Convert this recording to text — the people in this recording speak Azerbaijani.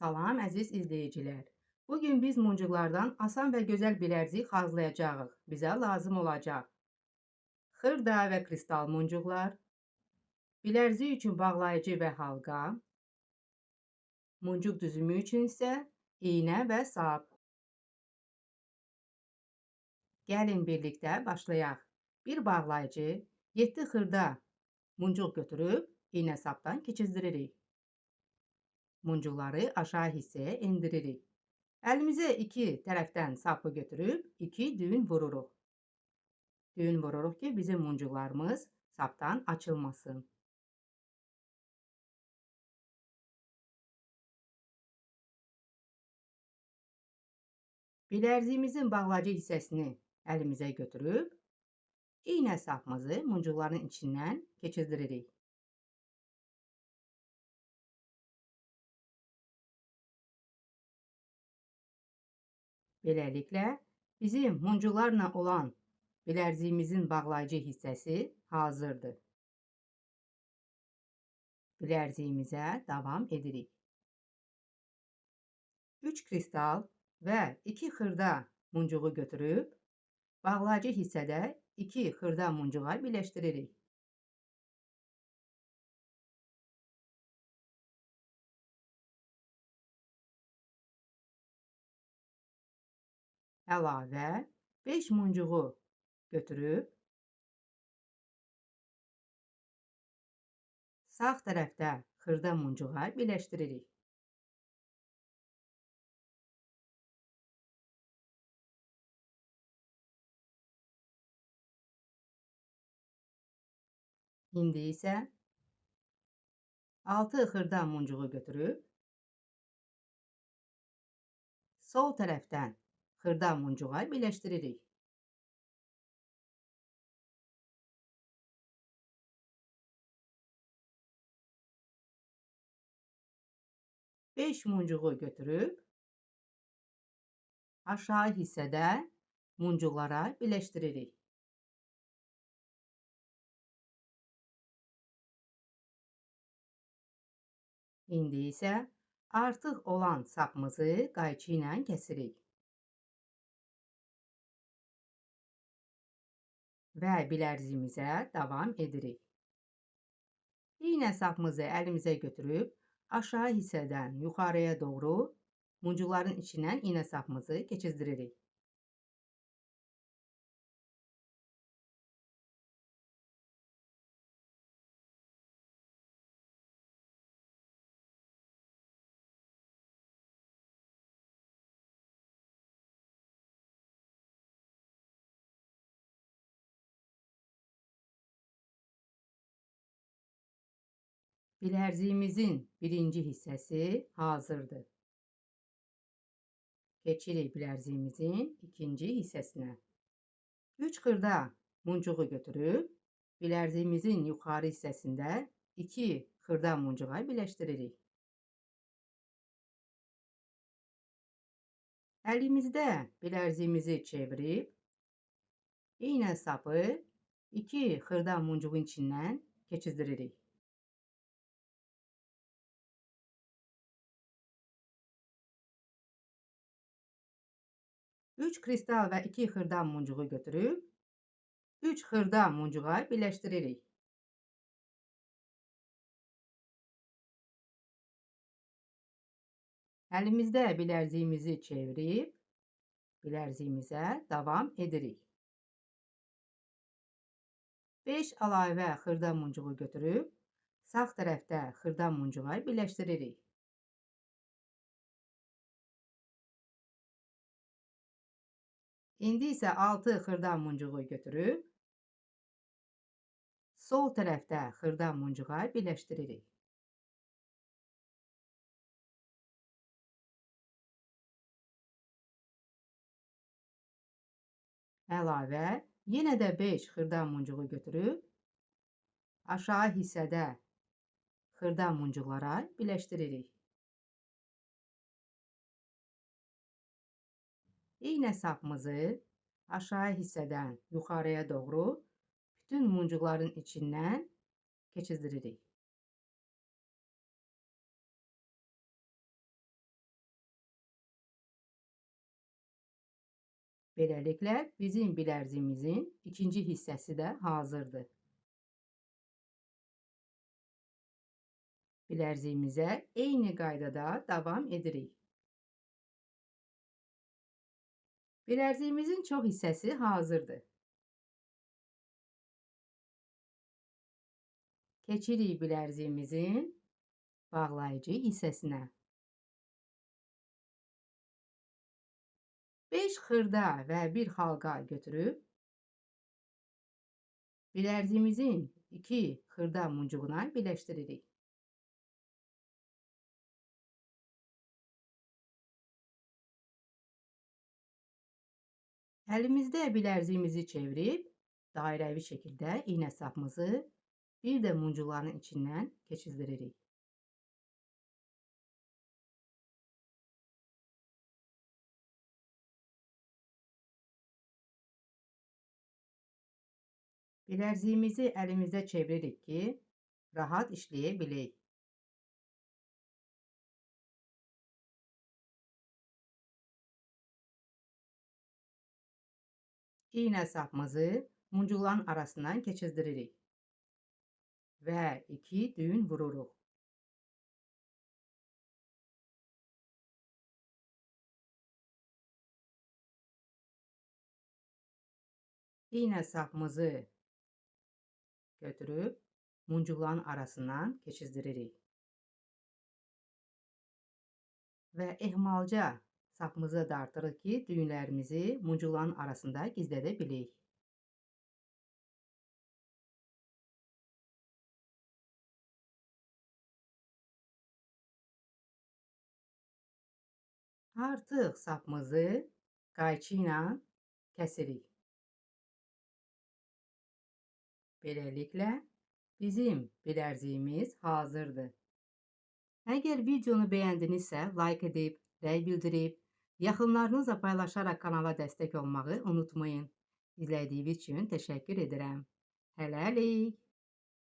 Salam əziz izləyicilər. Bugün biz muncuqlardan asan və gözəl bilərzik hazırlayacağıq. Bizə lazım olacaq xırda və kristal muncuqlar, bilərzik üçün bağlayıcı və halqa, muncuq düzümü üçün isə iynə və sap. Gəlin birlikdə başlayaq. Bir bağlayıcı, 7 xırda muncuq götürüb iynə sapdan keçirdiririk. Muncuqları aşağı hissəyə endiririk. Əlimizə iki tərəfdən sapı götürüb iki düğün vururuq. Düğün vururuq ki, bizim muncuqlarımız sapdan açılmasın. Bilərziyimizin bağlayıcı hissəsini əlimizə götürüb iynə sapımızı muncuqların içindən keçirdiririk. Beləliklə, bizim muncuqlarla olan bilərziyimizin bağlayıcı hissəsi hazırdır. Bilərziyimizə davam edirik. 3 kristal və 2 xırda muncuğu götürüb, bağlayıcı hissədə 2 xırda muncuğa birləşdiririk. Əlavə 5 muncuğu götürüb, sağ tərəfdə xırda muncuğa birləşdiririk. İndi isə 6 xırda muncuğu götürüb, sol tərəfdən xırda muncuğa birləşdiririk. Beş muncuğu götürüb, aşağı hissədə muncuqlara birləşdiririk. İndi isə artıq olan sapımızı qayçı ilə kəsirik. Və bilərziyimizə davam edirik. İynə sapımızı əlimizə götürüb, aşağı hissədən yuxarıya doğru muncuqların içindən iynə sapımızı keçirdiririk. Bilərziyimizin birinci hissəsi hazırdır. Keçirik bilərziyimizin ikinci hissəsinə. 3 xırda muncuğu götürüb, bilərziyimizin yuxarı hissəsində 2 xırda muncuğa birləşdiririk. Əlimizdə bilərziyimizi çevirib, iynə sapı 2 xırda muncuğun içindən keçirdiririk. Üç kristal və 2 xırda muncuğu götürüb, 3 xırda muncuğa birləşdiririk. Əlimizdə bilərziyimizi çevirib, bilərziyimizə davam edirik. 5 əlavə xırda muncuğu götürüb, sağ tərəfdə xırda muncuğa birləşdiririk. İndi isə 6 xırda muncuğu götürüb, sol tərəfdə xırda muncuğa birləşdiririk. Əlavə, yenə də 5 xırda muncuğu götürüb, aşağı hissədə xırda muncuqlara birləşdiririk. İynə sapımızı aşağı hissədən yuxarıya doğru bütün muncuqların içindən keçirdiririk. Beləliklə, bizim bilərziyimizin ikinci hissəsi də hazırdır. Bilərziyimizə eyni qaydada davam edirik. Bilərziyimizin çox hissəsi hazırdır. Keçirik bilərziyimizin bağlayıcı hissəsinə. 5 xırda və 1 halqa götürüb, bilərziyimizin 2 xırda muncuğuna birləşdiririk. Əlimizdə bilərziyimizi çevirib, dairəvi şəkildə iynə sapımızı bir də muncuqların içindən keçirdiririk. Bilərziyimizi əlimizdə çeviririk ki, rahat işləyə bilək. İynə sapımızı muncuqların arasından keçirdiririk və 2 düyün vururuq. İynə sapımızı götürüb muncuqların arasından keçirdiririk və ehmalca sapımızı dartırıq ki, düyünlərimizi muncuqların arasında gizlədə bilək. Artıq sapımızı qayçı ilə kəsirik. Beləliklə, bizim bilərziyimiz hazırdır. Əgər videonu bəyəndinizsə, like edib, rəy bildirib, yaxınlarınızla paylaşaraq kanala dəstək olmağı unutmayın. İzlədiyiniz üçün təşəkkür edirəm. Hələlik.